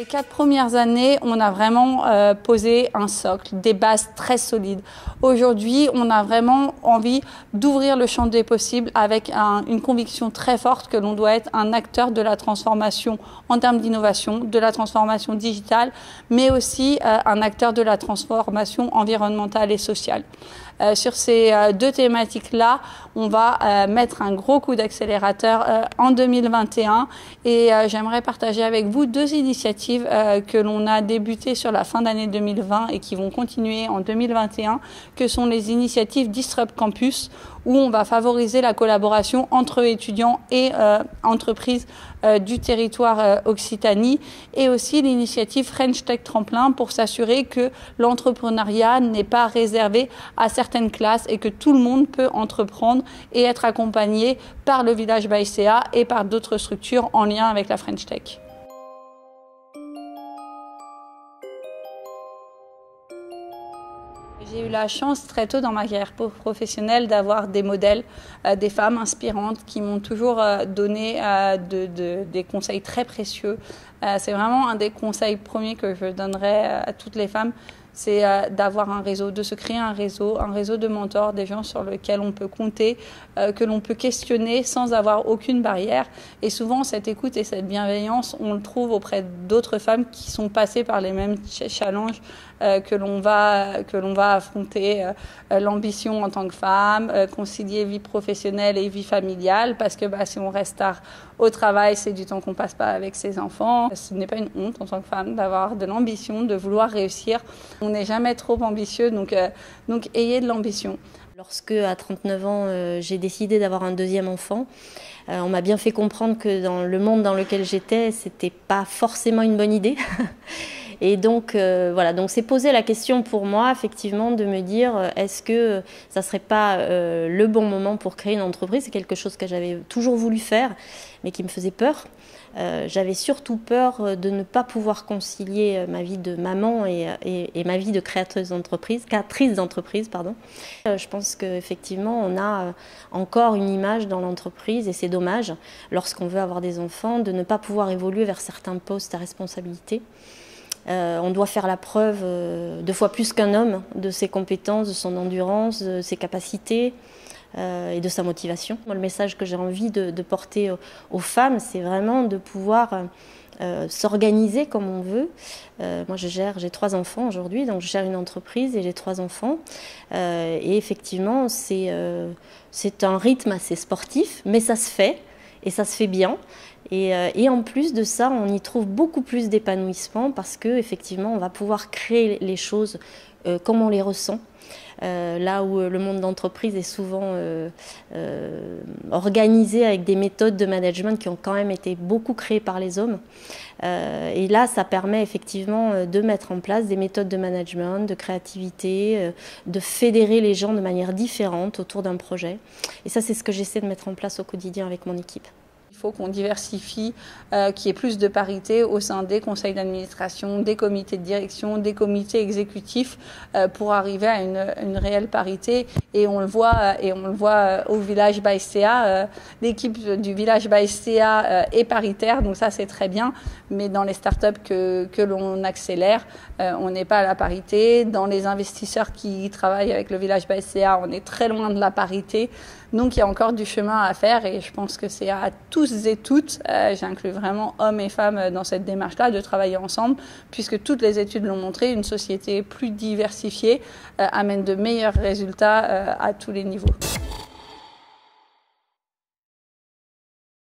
4 premières années, on a vraiment posé un socle, des bases très solides. Aujourd'hui, on a vraiment envie d'ouvrir le champ des possibles avec une conviction très forte que l'on doit être un acteur de la transformation en termes d'innovation, de la transformation digitale, mais aussi un acteur de la transformation environnementale et sociale. Sur ces deux thématiques-là, on va mettre un gros coup d'accélérateur en 2021 et j'aimerais partager avec vous deux initiatives que l'on a débutées sur la fin d'année 2020 et qui vont continuer en 2021, que sont les initiatives Disrupt Campus, où on va favoriser la collaboration entre étudiants et entreprises du territoire Occitanie, et aussi l'initiative French Tech Tremplin pour s'assurer que l'entrepreneuriat n'est pas réservé à certaines classes et que tout le monde peut entreprendre et être accompagné par le Village by CA et par d'autres structures en lien avec la French Tech. J'ai eu la chance très tôt dans ma carrière professionnelle d'avoir des modèles, des femmes inspirantes qui m'ont toujours donné des conseils très précieux. C'est vraiment un des conseils premiers que je donnerais à toutes les femmes, c'est d'avoir un réseau, de se créer un réseau de mentors, des gens sur lesquels on peut compter, que l'on peut questionner sans avoir aucune barrière. Et souvent, cette écoute et cette bienveillance, on le trouve auprès d'autres femmes qui sont passées par les mêmes challenges que l'on va affronter, l'ambition en tant que femme, concilier vie professionnelle et vie familiale, parce que si on reste tard au travail, c'est du temps qu'on passe pas avec ses enfants. Ce n'est pas une honte en tant que femme d'avoir de l'ambition, de vouloir réussir. On n'est jamais trop ambitieux, donc ayez de l'ambition. Lorsque, à 39 ans, j'ai décidé d'avoir un deuxième enfant, on m'a bien fait comprendre que dans le monde dans lequel j'étais, c'était pas forcément une bonne idée. Et donc, voilà, donc c'est posé la question pour moi, effectivement, de me dire, est-ce que ça serait pas le bon moment pour créer une entreprise? C'est quelque chose que j'avais toujours voulu faire, mais qui me faisait peur. J'avais surtout peur de ne pas pouvoir concilier ma vie de maman et ma vie de créatrice d'entreprise, pardon. Je pense qu'effectivement, on a encore une image dans l'entreprise, et c'est dommage, lorsqu'on veut avoir des enfants, de ne pas pouvoir évoluer vers certains postes à responsabilité. On doit faire la preuve 2 fois plus qu'un homme de ses compétences, de son endurance, de ses capacités et de sa motivation. Moi, le message que j'ai envie de porter aux femmes, c'est vraiment de pouvoir s'organiser comme on veut. Moi, j'ai 3 enfants aujourd'hui, donc je gère une entreprise et j'ai 3 enfants. Et effectivement, c'est un rythme assez sportif, mais ça se fait, et ça se fait bien. Et en plus de ça, on y trouve beaucoup plus d'épanouissement parce qu'effectivement, on va pouvoir créer les choses comme on les ressent. Là où le monde d'entreprise est souvent organisé avec des méthodes de management qui ont quand même été beaucoup créées par les hommes. Et là, ça permet effectivement de mettre en place des méthodes de management, de créativité, de fédérer les gens de manière différente autour d'un projet. Et ça, c'est ce que j'essaie de mettre en place au quotidien avec mon équipe. Il faut qu'on diversifie, qu'il y ait plus de parité au sein des conseils d'administration, des comités de direction, des comités exécutifs pour arriver à une réelle parité. Et on le voit au Village by CA, l'équipe du Village by CA est paritaire, donc ça c'est très bien. Mais dans les startups que l'on accélère, on n'est pas à la parité. Dans les investisseurs qui travaillent avec le Village by CA, on est très loin de la parité. Donc il y a encore du chemin à faire et je pense que c'est à tous et toutes, j'inclus vraiment hommes et femmes dans cette démarche-là, de travailler ensemble, puisque toutes les études l'ont montré, une société plus diversifiée amène de meilleurs résultats à tous les niveaux.